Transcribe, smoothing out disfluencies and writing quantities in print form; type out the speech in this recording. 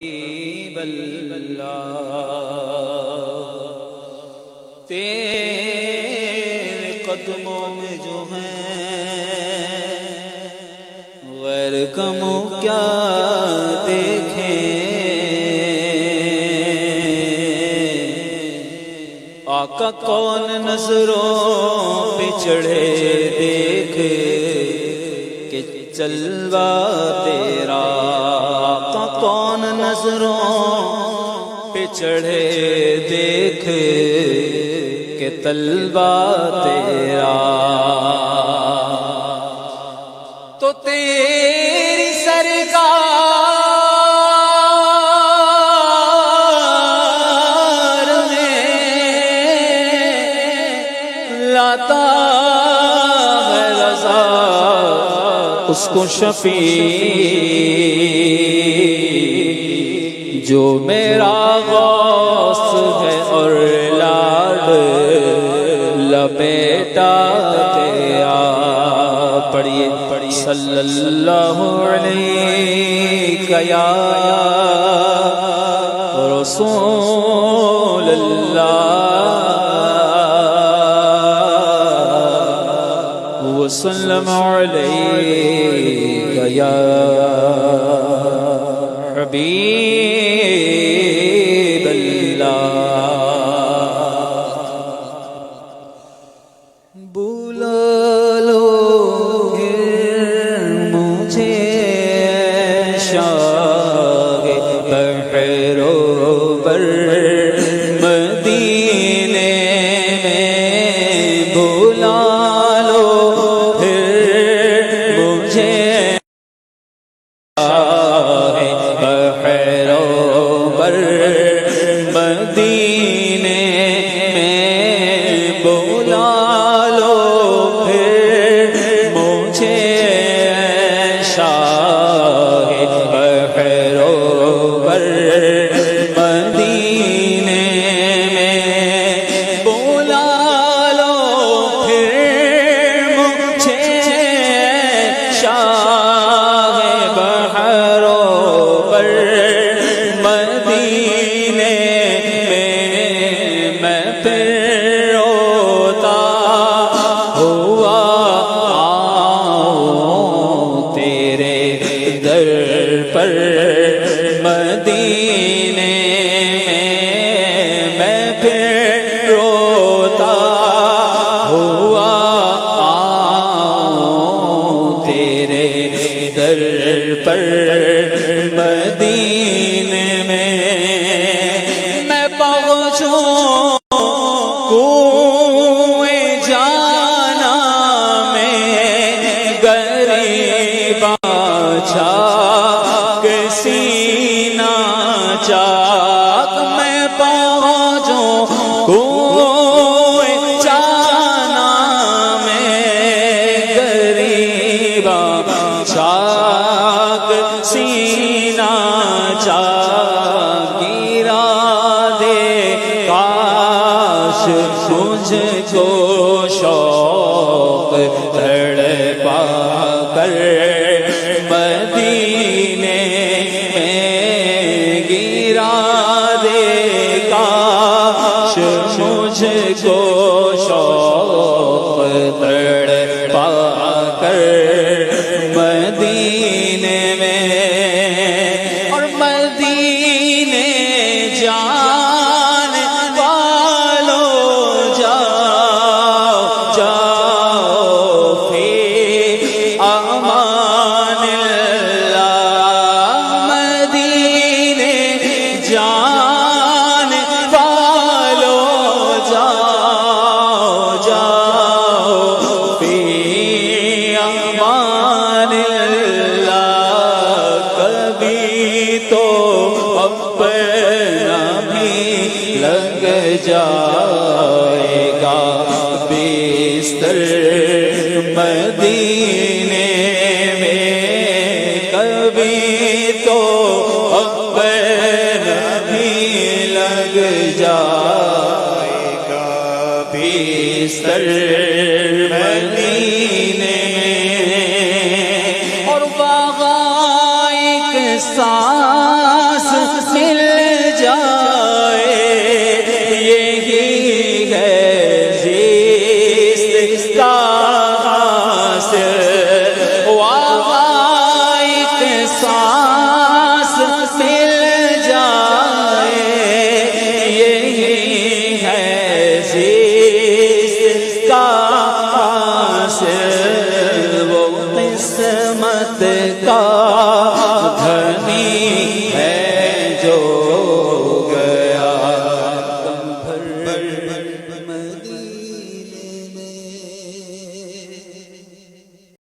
اللہ تیرے قدموں میں جو ہیں غیر کموں کیا دیکھیں، آقا کون نظروں پہ چڑھے دیکھ کہ چلوا تیرا، آقا کون نظروں پہ چڑھے دیکھ کہ طلبہ تیرا، تو تیری سرکار میں لاتا ہے رضا اس کو شفیع جو میرا غوث ہے اور لاڈ لپیٹا تیرا۔ پڑھیے صلی اللہ علیہ یا رسول اللہ وسلم علیہ یا حبیب اللہ۔ بلا لو پھر مجھے شاہ بحر و بر مدینے میں، بلا لو پھر مجھے بحر و بر مدینے میں، بلا لو پھر مجھے شاہ بحر و بر مدینے میں، بلا لو پھر مجھے شاہ بحر و بر مدینے میں، میں پھر روتا ہوا آؤں تیرے در پر مدینے میں، میں پھر روتا ہوا آؤں تیرے در پر مدینے میں، میں پہنچوں کوئے جانا میں غریباں چاک سینہ چاک، میں پہنچوں کوئے جانا میں غریباں چاک سینہ چاک، گرا دے کاش مجھ کو شوق تڑپا کر مدینے میں، گرا دے کاش مجھ کو شوق تڑپا کر مدینے میں، اور مدینے جان والو جاؤ جاؤ فی امان اللہ، مدینے جان والو جاؤ جاؤ فی امان اللہ، کبھی تو اپنا بھی لگ جائے گا بستر مدینے میں، کبھی تو اپنا بھی لگ جائے گا بستر مدینے میں، اور وہاں ایک سانس جو